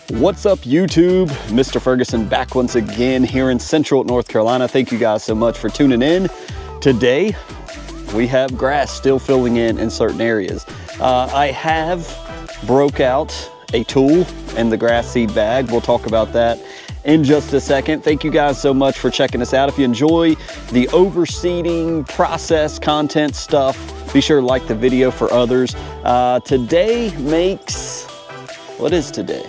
What's up, YouTube? Mr. Ferguson back once again here in Central North Carolina. Thank you guys so much for tuning in. Today, we have grass still filling in certain areas. I have broke out a tool in the grass seed bag. We'll talk about that in just a second. Thank you guys so much for checking us out. If you enjoy the overseeding process content stuff, be sure to like the video for others. Today makes, what is today?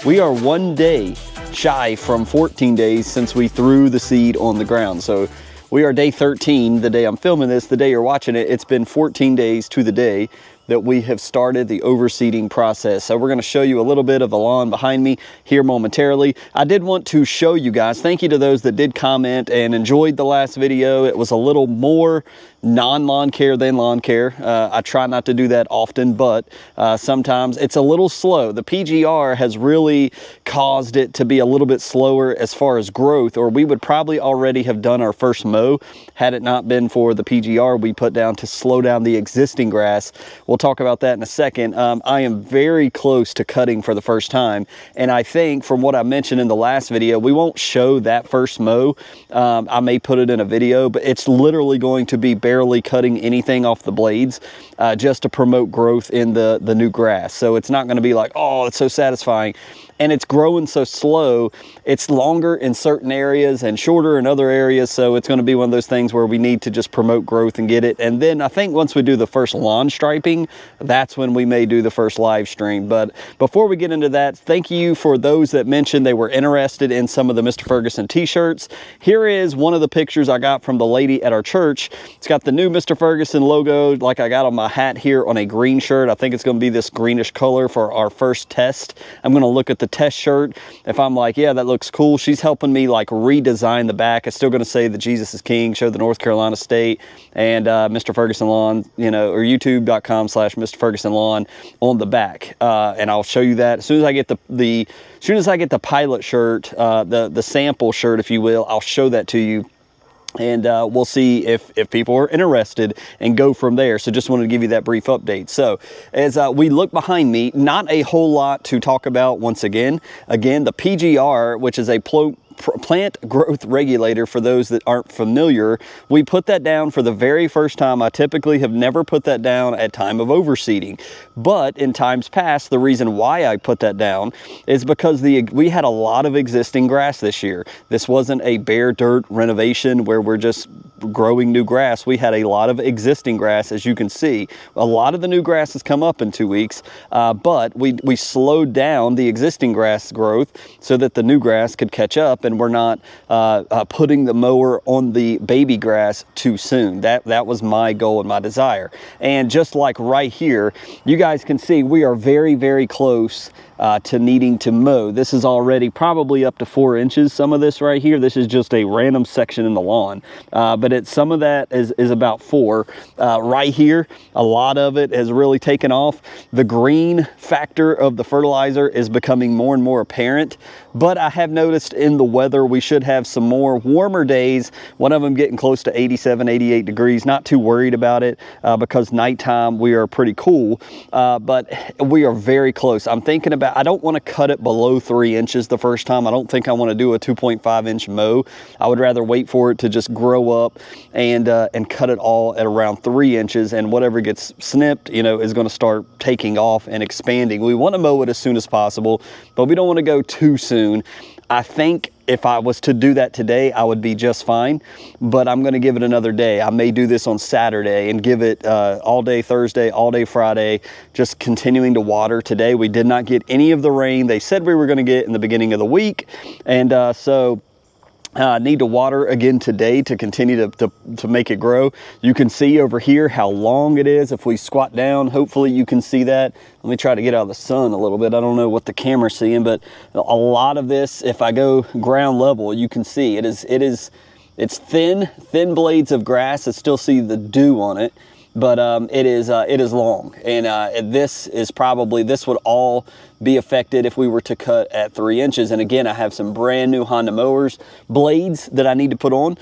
We are 1 day shy from 14 days since we threw the seed on the ground. So we are day 13, the day I'm filming this, the day you're watching it. It's been 14 days to the day that we have started the overseeding process. So we're gonna show you a little bit of the lawn behind me here momentarily. I did want to show you guys, thank you to those that did comment and enjoyed the last video. It was a little more non-lawn care than lawn care. I try not to do that often, but sometimes it's a little slow. The PGR has really caused it to be a little bit slower as far as growth, or we would probably already have done our first mow had it not been for the PGR we put down to slow down the existing grass. We'll talk about that in a second. I am very close to cutting for the first time, and I think from what I mentioned in the last video, we won't show that first mow. I may put it in a video, but it's literally going to be barely cutting anything off the blades just to promote growth in the new grass. So it's not going to be like, oh, it's so satisfying. And it's growing so slow. It's longer in certain areas and shorter in other areas. So it's going to be one of those things where we need to just promote growth and get it. And then I think once we do the first lawn striping, that's when we may do the first live stream. But before we get into that, thank you for those that mentioned they were interested in some of the Mr. Ferguson t-shirts. Here is one of the pictures I got from the lady at our church. It's got the new Mr. Ferguson logo like I got on my hat here on a green shirt. I think it's going to be this greenish color for our first test. I'm going to look at the test shirt. If I'm like, yeah, that looks cool, she's helping me like redesign the back. It's still going to say that Jesus is King, show the North Carolina state, and Mr. Ferguson Lawn, you know, or youtube.com/Mr. Ferguson Lawn on the back. And I'll show you that as soon as I get the pilot shirt, the sample shirt, if you will. I'll show that to you. And we'll see if people are interested and go from there. So just wanted to give you that brief update. So as we look behind me, not a whole lot to talk about once again. Again, the PGR, which is a plant growth regulator for those that aren't familiar, we put that down for the very first time. I typically have never put that down at time of overseeding, but in times past, the reason why I put that down is because we had a lot of existing grass this year. This wasn't a bare dirt renovation where we're just growing new grass. We had a lot of existing grass, as you can see. A lot of the new grass has come up in 2 weeks, but we slowed down the existing grass growth so that the new grass could catch up, and we're not putting the mower on the baby grass too soon. That was my goal and my desire. And just like right here, you guys can see we are very, very close to needing to mow. This is already probably up to 4 inches. Some of this right here, this is just a random section in the lawn, but some of that is about 4. Right here, a lot of it has really taken off. The green factor of the fertilizer is becoming more and more apparent, but I have noticed in the weather we should have some more warmer days, one of them getting close to 87, 88 degrees. Not too worried about it because nighttime we are pretty cool, but we are very close. I'm thinking about, I don't want to cut it below 3 inches the first time. I don't think I want to do a 2.5 inch mow. I would rather wait for it to just grow up and cut it all at around 3 inches, and whatever gets snipped, you know, is going to start taking off and expanding. We want to mow it as soon as possible, but we don't want to go too soon. I think if I was to do that today, I would be just fine, but I'm going to give it another day. I may do this on Saturday and give it all day Thursday, all day Friday, just continuing to water. Today, we did not get any of the rain they said we were going to get in the beginning of the week, and so need to water again today to continue to make it grow. You can see over here how long it is. If we squat down, hopefully you can see that. Let me try to get out of the sun a little bit. I don't know what the camera's seeing, but a lot of this, if I go ground level, you can see it's thin blades of grass. I still see the dew on it, but it is long, and this would all be affected if we were to cut at 3 inches. And again, I have some brand new Honda mowers blades that I need to put on.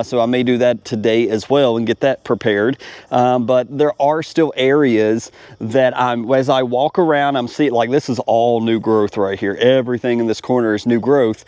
So I may do that today as well and get that prepared. But there are still areas that as I walk around, I'm seeing, like, this is all new growth right here. Everything in this corner is new growth.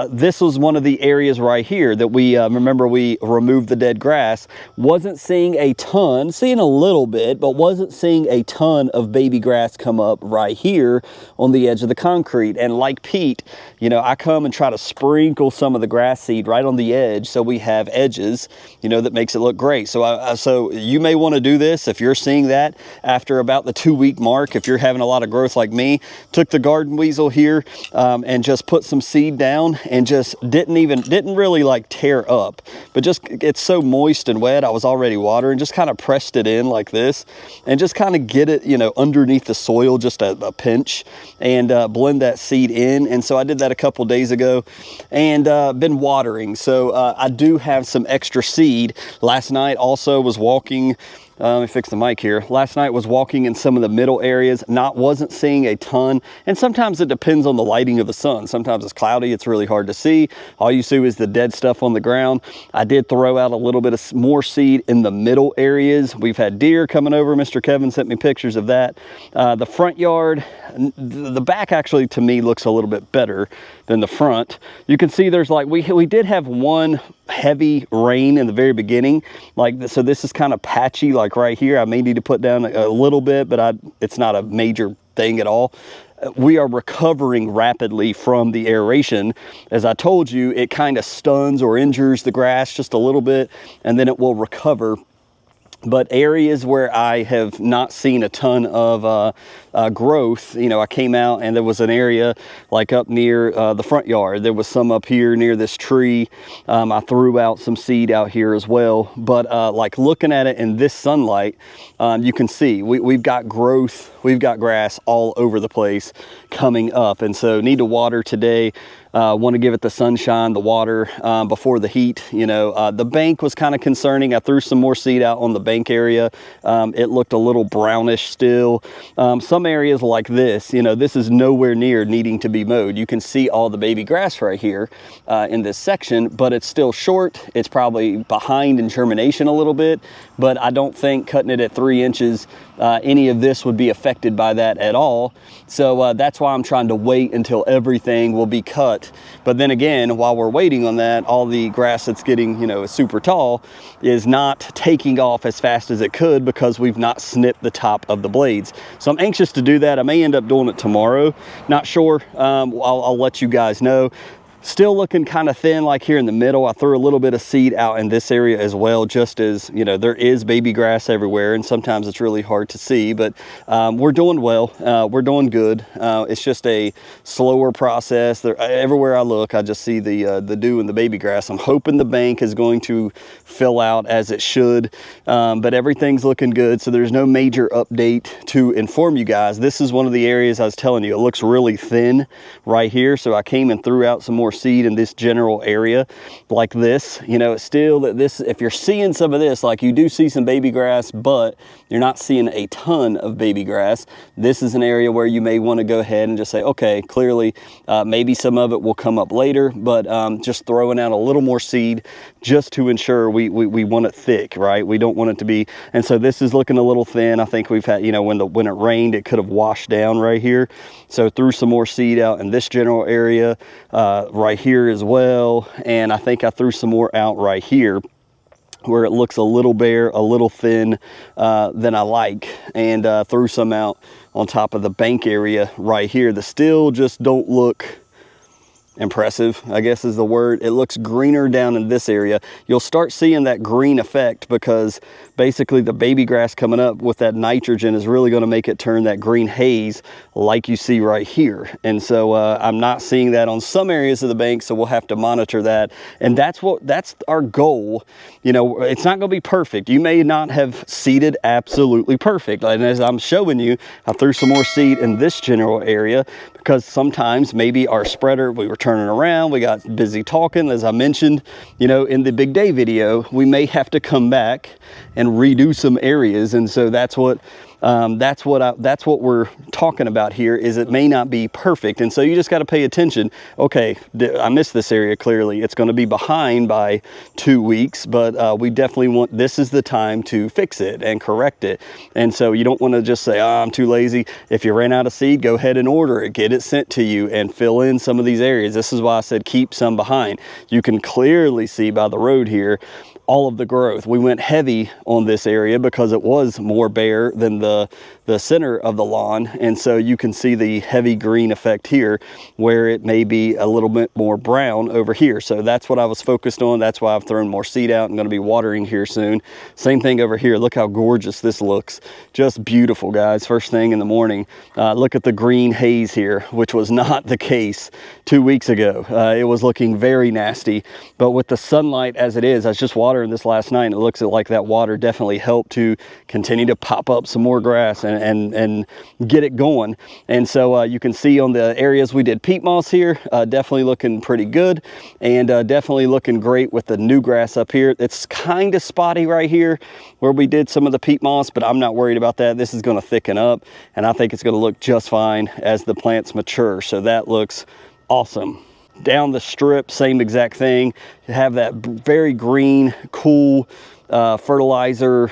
This was one of the areas right here that we, remember we removed the dead grass. Wasn't seeing a ton, seeing a little bit, but wasn't seeing a ton of baby grass come up right here on the edge of the concrete. And like Pete, you know, I come and try to sprinkle some of the grass seed right on the edge so we have edges, you know, that makes it look great. So so you may want to do this if you're seeing that after about the 2-week mark. If you're having a lot of growth like me, took the garden weasel here and just put some seed down and just didn't really like tear up, but just, it's so moist and wet, I was already watering, just kind of pressed it in like this and just kind of get it, you know, underneath the soil, just a pinch, and blend that seed in. And so I did that a couple days ago and been watering. So I do have some extra seed. Last night also was walking, let me fix the mic here. Last night was walking in some of the middle areas, wasn't seeing a ton. And sometimes it depends on the lighting of the sun. Sometimes it's cloudy, it's really hard to see. All you see is the dead stuff on the ground. I did throw out a little bit of more seed in the middle areas. We've had deer coming over. Mr. Kevin sent me pictures of that. The front yard, the back actually to me looks a little bit better than the front. You can see there's like, we did have one heavy rain in the very beginning, like, so this is kind of patchy, like right here. I may need to put down a little bit, but it's not a major thing at all. We are recovering rapidly from the aeration. As I told you, it kind of stuns or injures the grass just a little bit, and then it will recover. But areas where I have not seen a ton of growth, you know, I came out and there was an area like up near the front yard. There was some up here near this tree. I threw out some seed out here as well. But like looking at it in this sunlight, you can see we've got growth, we've got grass all over the place coming up. And so need to water today. Want to give it the sunshine, the water before the heat. You know, the bank was kind of concerning. I threw some more seed out on the bank area. It looked a little brownish still. Some areas like this, you know, this is nowhere near needing to be mowed. You can see all the baby grass right here in this section, but it's still short. It's probably behind in germination a little bit, but I don't think cutting it at 3 inches, any of this would be affected by that at all. So that's why I'm trying to wait until everything will be cut. But then again, while we're waiting on that, all the grass that's getting, you know, super tall is not taking off as fast as it could because we've not snipped the top of the blades. So I'm anxious to do that. I may end up doing it tomorrow. Not sure. I'll let you guys know. Still looking kind of thin, like here in the middle. I threw a little bit of seed out in this area as well, just as, you know, there is baby grass everywhere and sometimes it's really hard to see, but we're doing well. We're doing good. It's just a slower process. Everywhere I look, I just see the dew and the baby grass. I'm hoping the bank is going to fill out as it should, but everything's looking good. So there's no major update to inform you guys. This is one of the areas I was telling you, it looks really thin right here. So I came and threw out some more seed in this general area like this. You know, it's still that this, if you're seeing some of this, like you do see some baby grass, but you're not seeing a ton of baby grass. This is an area where you may want to go ahead and just say, okay, clearly maybe some of it will come up later, but just throwing out a little more seed just to ensure we want it thick, right? We don't want it to be, and so this is looking a little thin. I think we've had, you know, when it rained, it could have washed down right here. So threw some more seed out in this general area, right here as well, and I think I threw some more out right here where it looks a little bare, a little thin than I like, and threw some out on top of the bank area right here that still just don't look impressive, I guess is the word. It looks greener down in this area. You'll start seeing that green effect because basically the baby grass coming up with that nitrogen is really going to make it turn that green haze like you see right here. And so I'm not seeing that on some areas of the bank, so we'll have to monitor that. And that's our goal. You know, it's not going to be perfect. You may not have seeded absolutely perfect. And as I'm showing you, I threw some more seed in this general area because sometimes maybe our spreader, we were turning around, we got busy talking, as I mentioned, you know, in the big day video, we may have to come back and redo some areas. And so that's what That's what we're talking about here, is it may not be perfect. And so you just got to pay attention. Okay, I missed this area clearly. It's going to be behind by 2 weeks, but we definitely want, this is the time to fix it and correct it. And so you don't want to just say, oh, I'm too lazy. If you ran out of seed, go ahead and order it, get it sent to you, and fill in some of these areas. This is why I said keep some behind. You can clearly see by the road here all of the growth. We went heavy on this area because it was more bare than the center of the lawn, and so you can see the heavy green effect here, where it may be a little bit more brown over here. So that's what I was focused on. That's why I've thrown more seed out. I'm going to be watering here soon. Same thing over here. Look how gorgeous this looks. Just beautiful, guys. First thing in the morning. Look at the green haze here, which was not the case 2 weeks ago. It was looking very nasty, but with the sunlight as it is, I was just watering this last night, and it looks like that water definitely helped to continue to pop up some more grass and get it going. And so you can see on the areas we did peat moss here, definitely looking pretty good, and definitely looking great with the new grass up here. It's kind of spotty right here where we did some of the peat moss, but I'm not worried about that. This is going to thicken up, and I think it's going to look just fine as the plants mature. So that looks awesome. Down the strip, same exact thing. You have that very green, cool fertilizer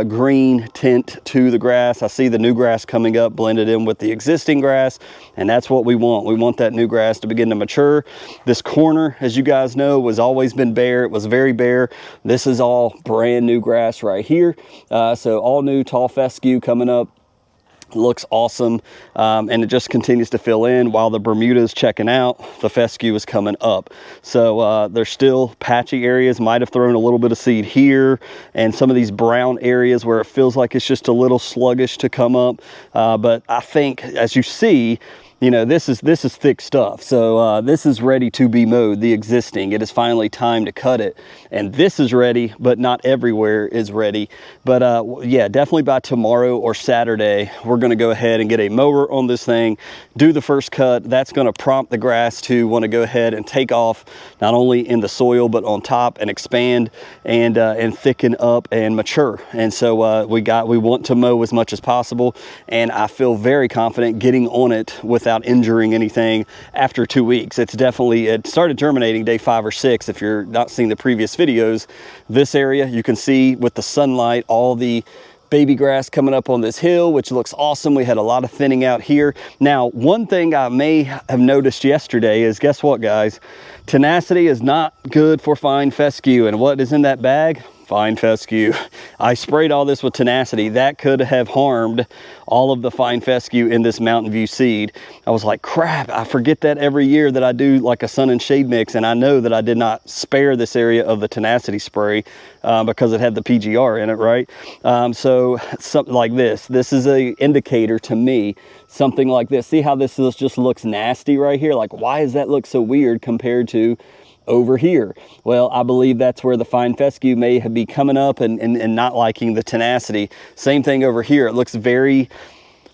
green tint to the grass. I see the new grass coming up blended in with the existing grass, and that's what we want. We want that new grass to begin to mature. This corner, as you guys know, was always been bare. It was very bare. This is all brand new grass right here. So all new tall fescue coming up. Looks awesome, and it just continues to fill in while the Bermuda is checking out. The fescue is coming up. So there's still patchy areas. Might have thrown a little bit of seed here, and some of these brown areas where it feels like it's just a little sluggish to come up. But I think, as you see, you know, this is thick stuff. So this is ready to be mowed, the existing. It is finally time to cut it. And this is ready, but not everywhere is ready. But yeah, definitely by tomorrow or Saturday, we're gonna go ahead and get a mower on this thing, do the first cut. That's gonna prompt the grass to wanna go ahead and take off, not only in the soil, but on top, and expand and thicken up and mature. And so we want to mow as much as possible. And I feel very confident getting on it without injuring anything after 2 weeks. It started germinating day 5 or 6. If you're not seeing the previous videos, this area you can see with the sunlight, all the baby grass coming up on this hill, which looks awesome. We had a lot of thinning out here. Now, one thing I may have noticed yesterday is, guess what, guys? Tenacity is not good for fine fescue. And what is in that bag? Fine fescue. I sprayed all this with Tenacity. That could have harmed all of the fine fescue in this Mountain View seed. I was like, crap, I forget that every year that I do like a sun and shade mix, and I know that I did not spare this area of the Tenacity spray because it had the PGR in it, right? So something like this is an indicator to me, something like this. See how this just looks nasty right here? Like, why does that look so weird compared to over here? Well, I believe that's where the fine fescue may be coming up and not liking the Tenacity. Same thing over here. It looks very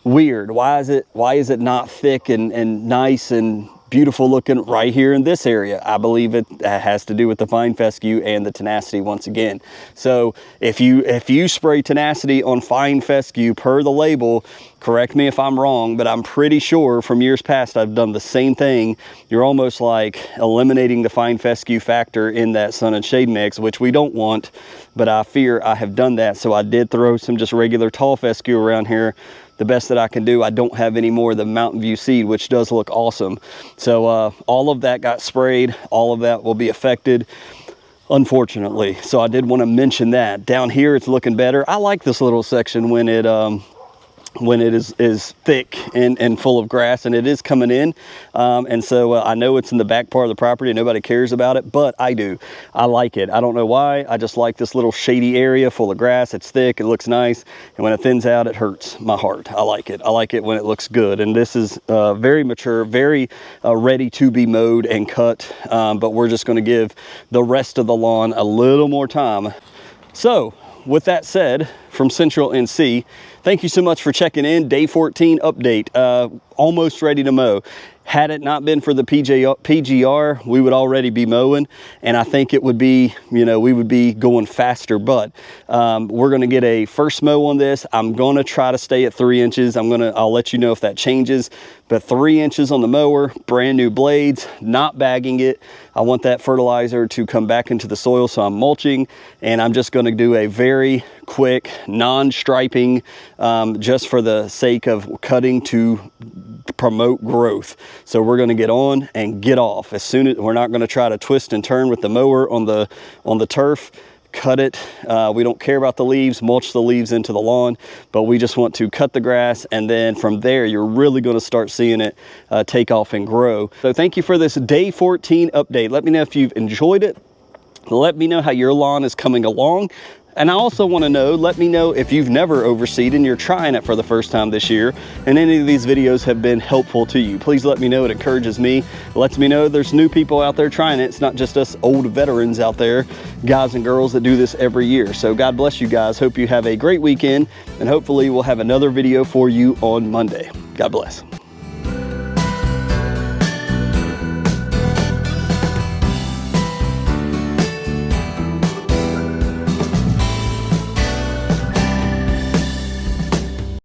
weird. Why is it not thick and nice and beautiful looking right here in this area? I believe it has to do with the fine fescue and the Tenacity once again. So if you spray Tenacity on fine fescue per the label, correct me if I'm wrong, but I'm pretty sure from years past I've done the same thing. You're almost like eliminating the fine fescue factor in that sun and shade mix, which we don't want, but I fear I have done that. So I did throw some just regular tall fescue around here, the best that I can do. I don't have any more of the Mountain View seed, which does look awesome. So all of that got sprayed. All of that will be affected, unfortunately. So I did want to mention that. Down here, it's looking better. I like this little section when it is thick and full of grass, and it is coming in. And so I know it's in the back part of the property and nobody cares about it, but I do. I like it. I don't know why. I just like this little shady area full of grass. It's thick, it looks nice, and when it thins out, it hurts my heart. I like it. I like it when it looks good. And this is very mature, very ready to be mowed and cut, but we're just going to give the rest of the lawn a little more time. So with that said, from Central NC, thank you so much for checking in. Day 14 update, almost ready to mow. Had it not been for the PGR, we would already be mowing, and I think it would be, you know, we would be going faster. But we're gonna get a first mow on this. I'm gonna try to stay at 3 inches. I'll let you know if that changes, but 3 inches on the mower, brand new blades, not bagging it. I want that fertilizer to come back into the soil, so I'm mulching, and I'm just gonna do a very quick non-striping, just for the sake of cutting to promote growth. So we're going to get on and get off. As soon as we're not going to try to twist and turn with the mower on the turf. Cut it. We don't care about the leaves, mulch the leaves into the lawn, but we just want to cut the grass, and then from there you're really going to start seeing it take off and grow. So thank you for this day 14 update. Let me know if you've enjoyed it. Let me know how your lawn is coming along. And I also want to know, let me know if you've never overseed and you're trying it for the first time this year, and any of these videos have been helpful to you. Please let me know. It encourages me. It lets me know there's new people out there trying it. It's not just us old veterans out there, guys and girls that do this every year. So God bless you guys. Hope you have a great weekend, and hopefully we'll have another video for you on Monday. God bless.